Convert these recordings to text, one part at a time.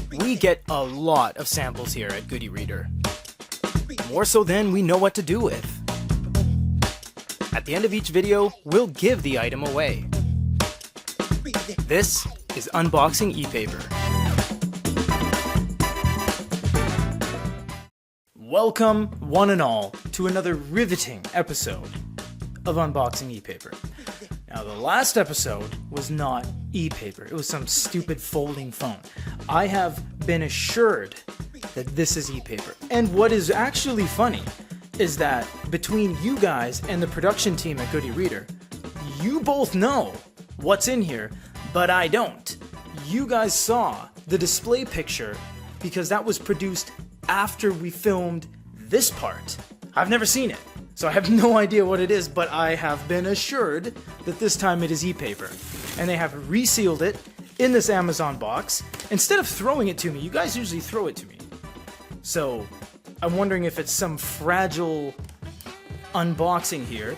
We get a lot of samples here at Goody Reader. More so than we know what to do with. At the end of each video, we'll give the item away. This is Unboxing ePaper. Welcome, one and all, to another riveting episode of Unboxing ePaper. Now, the last episode was not ePaper. It was some stupid folding phone. I have been assured that this is ePaper. And what is actually funny is that between you guys and the production team at Goody Reader, you both know what's in here, but I don't. You guys saw the display picture because that was produced after we filmed this part. I've never seen it, so I have no idea what it is, but I have been assured that this time it is ePaper. And they have resealed it in this Amazon box. Instead of throwing it to me, you guys usually throw it to me. So I'm wondering if it's some fragile unboxing here.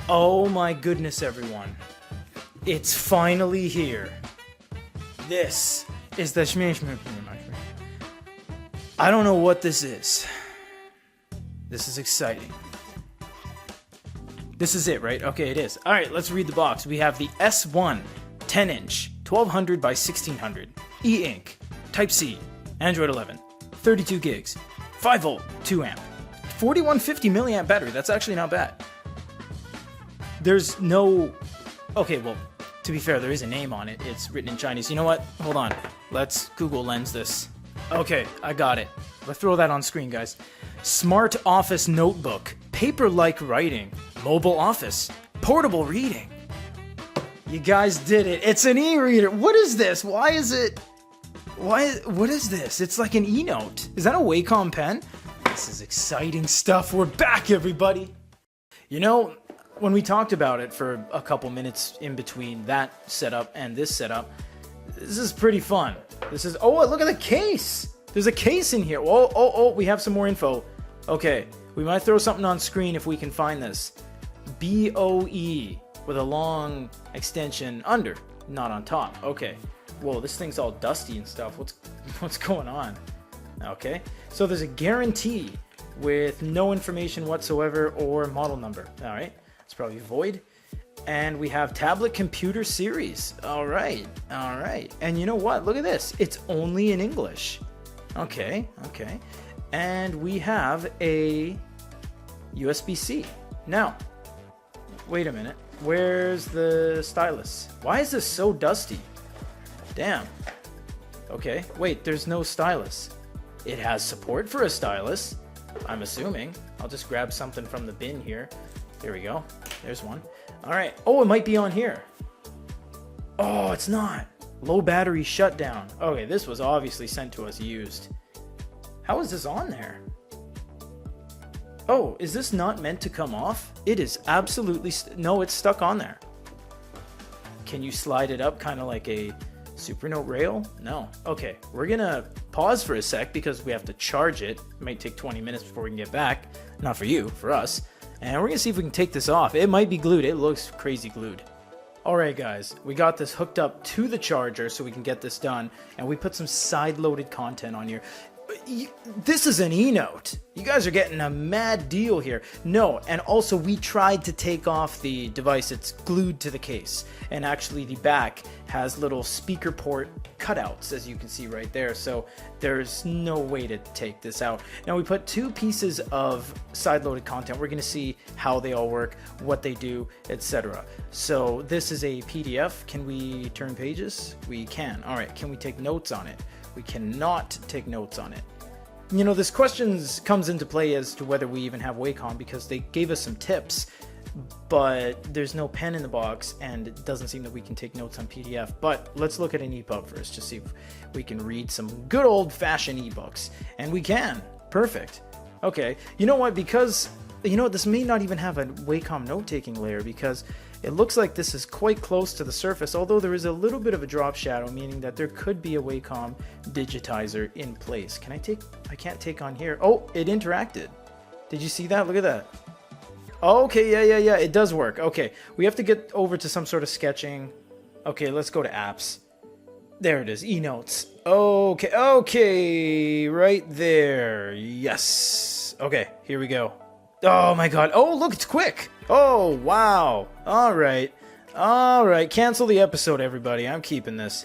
Oh my goodness, everyone. It's finally here. This is the I don't know what this is. This is exciting. This is it, right? Okay, it is. Alright, let's read the box. We have the S1 10-inch 1200 by 1600 e-ink Type-C Android 11 32 gigs 5 volt 2 amp 4150 milliamp battery. That's actually not bad. There's no... Okay, well, to be fair, there is a name on it. It's written in Chinese. You know what? Hold on. Let's Google Lens this. Okay, I got it. Let's throw that on screen, guys. Smart Office Notebook. Paper-like writing. Mobile office. Portable reading. You guys did it. It's an e-reader. What is this? Why is it... What is this? It's like an ENOTE. Is that a Wacom pen? This is exciting stuff. We're back, everybody. You know, when we talked about it for a couple minutes in between that setup and this setup, this is pretty fun. This is... Oh, look at the case. There's a case in here. Oh, we have some more info. Okay, we might throw something on screen if we can find this. BOE with a long extension under, not on top. Okay. Whoa, this thing's all dusty and stuff. What's going on? Okay. So there's a guarantee with no information whatsoever or model number. All right. It's probably void. And we have tablet computer series. All right. All right. And you know what? Look at this. It's only in English. Okay. Okay. And we have a USB-C. Now, wait a minute. Where's the stylus? Why is this so dusty? Damn. Okay. Wait, there's no stylus. It has support for a stylus, I'm assuming. I'll just grab something from the bin here. There we go. There's one. All right. Oh, it might be on here. Oh, it's not. Low battery shutdown. Okay, this was obviously sent to us used. How is this on there? Oh, is this not meant to come off? It is absolutely... No, it's stuck on there. Can you slide it up kind of like a Supernote rail? No. Okay, we're gonna pause for a sec because we have to charge it. It might take 20 minutes before we can get back. Not for you, for us. And we're gonna see if we can take this off. It might be glued. It looks crazy glued. Alright guys, we got this hooked up to the charger so we can get this done. And we put some side-loaded content on here. This is an ENOTE. You guys are getting a mad deal here. No, and also we tried to take off the device. It's glued to the case. And actually the back has little speaker port cutouts, as you can see right there. So there's no way to take this out. Now we put two pieces of side-loaded content. We're going to see how they all work, what they do, etc. So this is a PDF. Can we turn pages? We can. All right. Can we take notes on it? We cannot take notes on it. You know, this question comes into play as to whether we even have Wacom because they gave us some tips, but there's no pen in the box and it doesn't seem that we can take notes on PDF. But let's look at an EPUB first to see if we can read some good old-fashioned ebooks. And we can. Perfect. Okay. You know what? Because, you know, this may not even have a Wacom note-taking layer because it looks like this is quite close to the surface, although there is a little bit of a drop shadow, meaning that there could be a Wacom digitizer in place. Can I take... I can't take on here. Oh, it interacted. Did you see that? Look at that. Okay, yeah, it does work. Okay, we have to get over to some sort of sketching. Okay, let's go to apps. There it is, ENOTES. Okay, right there. Yes. Okay, here we go. Oh my god. Oh, look, it's quick. Oh, wow. All right, cancel the episode, everybody. I'm keeping this.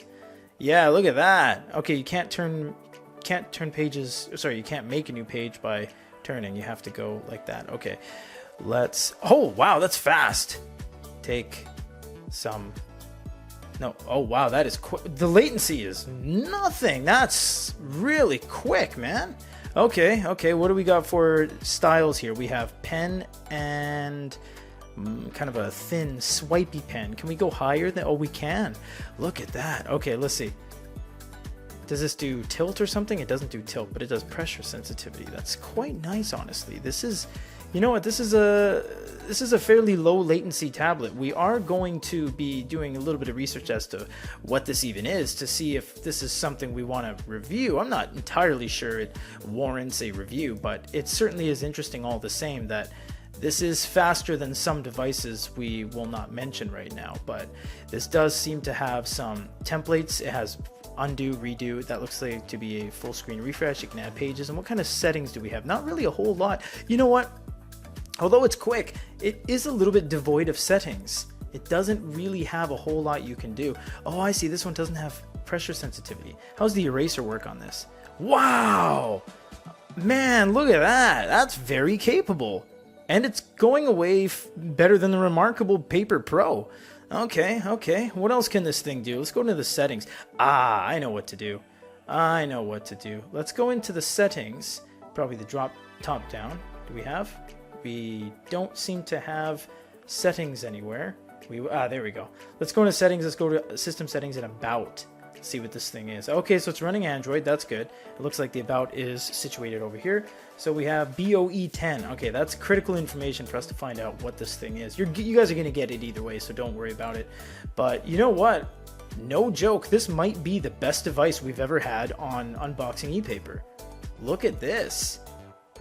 Yeah, look at that. Okay, you can't turn pages. Sorry, you can't make a new page by turning. You have to go like that. Okay, let's. Oh, wow, that's fast. Take some. No. Oh, wow, that is quick. The latency is nothing. That's really quick, man. Okay, what do we got for styles here? We have pen and kind of a thin, swipey pen. Can we go higher than? Oh, we can. Look at that. Okay, let's see. Does this do tilt or something? It doesn't do tilt, but it does pressure sensitivity. That's quite nice, honestly. This is, you know what? This is a fairly low latency tablet. We are going to be doing a little bit of research as to what this even is to see if this is something we want to review. I'm not entirely sure it warrants a review, but it certainly is interesting all the same that this is faster than some devices we will not mention right now, but this does seem to have some templates. It has undo, redo. That looks like to be a full screen refresh. You can add pages. And what kind of settings do we have? Not really a whole lot. You know what? Although it's quick, it is a little bit devoid of settings. It doesn't really have a whole lot you can do. Oh, I see. This one doesn't have pressure sensitivity. How's the eraser work on this? Wow! Man, look at that. That's very capable. And it's going away better than the remarkable Paper Pro. Okay. What else can this thing do? Let's go into the settings. Ah, I know what to do. Let's go into the settings. Probably the top down. Do we have? We don't seem to have settings anywhere. There we go. Let's go into settings. Let's go to system settings and about. See what this thing is. Okay, so it's running Android. That's good. It looks like the about is situated over here. So we have BOE10. Okay, that's critical information for us to find out what this thing is. You guys are going to get it either way, so don't worry about it. But you know what? No joke. This might be the best device we've ever had on unboxing ePaper. Look at this.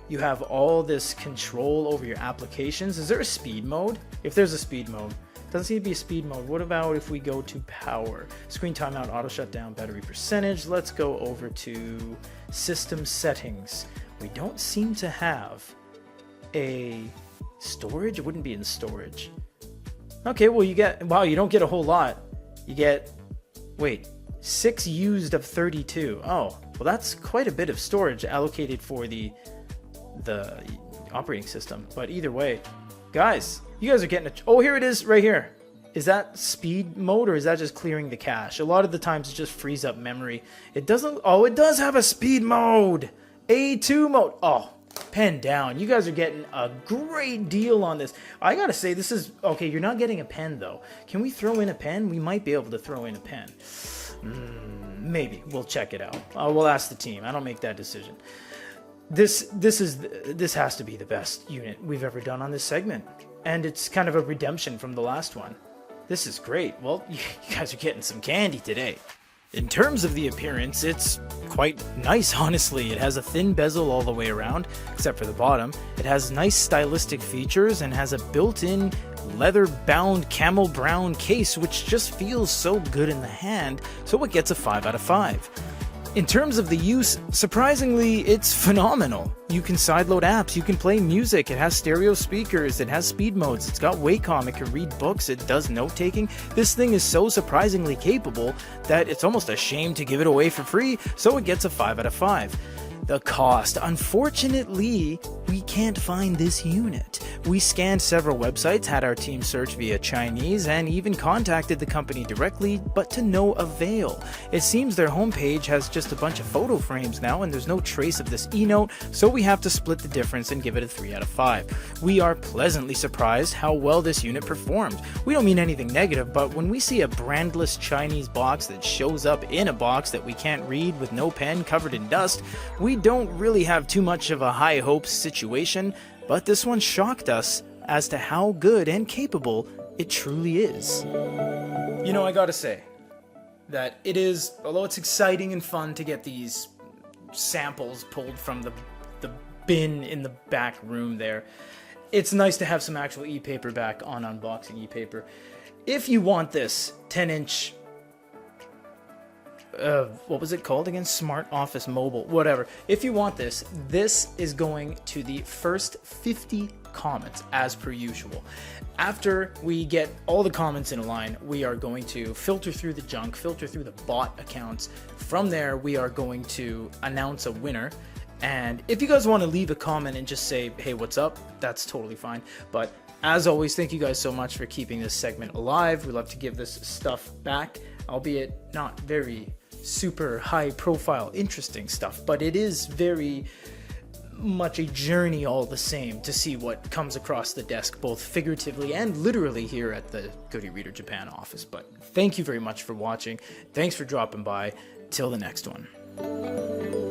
You have all this control over your applications. Is there a speed mode? If there's a speed mode. Doesn't seem to be a speed mode. What about if we go to power? Screen timeout, auto shutdown, battery percentage. Let's go over to system settings. We don't seem to have a storage. It wouldn't be in storage. Okay, well you don't get a whole lot. You get, 6 used of 32. Oh, well that's quite a bit of storage allocated for the operating system. But either way, guys, you guys are getting it. Oh, here it is right here. Is that speed mode or is that just clearing the cache? A lot of the times it just frees up memory. It doesn't. Oh, it does have a speed mode. A2 mode. Oh, pen down. You guys are getting a great deal on this. I gotta say, this is okay. You're not getting a pen though. Can we throw in a pen? We might be able to throw in a pen. Maybe. We'll check it out. We'll ask the team. I don't make that decision. This has to be the best unit we've ever done on this segment. And it's kind of a redemption from the last one. This is great. Well, you guys are getting some candy today. In terms of the appearance, it's quite nice, honestly. It has a thin bezel all the way around, except for the bottom. It has nice stylistic features and has a built-in leather-bound camel brown case, which just feels so good in the hand, so it gets a 5 out of 5. In terms of the use, surprisingly, it's phenomenal. You can sideload apps, you can play music, it has stereo speakers, it has speed modes, it's got Wacom, it can read books, it does note-taking. This thing is so surprisingly capable that it's almost a shame to give it away for free, so it gets a 5 out of 5. The cost. Unfortunately, we can't find this unit. We scanned several websites, had our team search via Chinese, and even contacted the company directly, but to no avail. It seems their homepage has just a bunch of photo frames now, and there's no trace of this ENOTE, so we have to split the difference and give it a 3 out of 5. We are pleasantly surprised how well this unit performed. We don't mean anything negative, but when we see a brandless Chinese box that shows up in a box that we can't read with no pen covered in dust, we don't really have too much of a high hopes situation, but this one shocked us as to how good and capable it truly is. You know, I gotta say that it is, although it's exciting and fun to get these samples pulled from the bin in the back room there, it's nice to have some actual ePaper back on Unboxing ePaper. If you want this 10-inch what was it called again? Smart Office Mobile, whatever. If you want this, this is going to the first 50 comments as per usual. After we get all the comments in a line, we are going to filter through the junk, filter through the bot accounts. From there, we are going to announce a winner. And if you guys want to leave a comment and just say, hey, what's up? That's totally fine. But as always, thank you guys so much for keeping this segment alive. We love to give this stuff back, albeit not very super high profile, interesting stuff, but it is very much a journey all the same to see what comes across the desk, both figuratively and literally here at the Good eReader Japan office. But thank you very much for watching. Thanks for dropping by. Till the next one.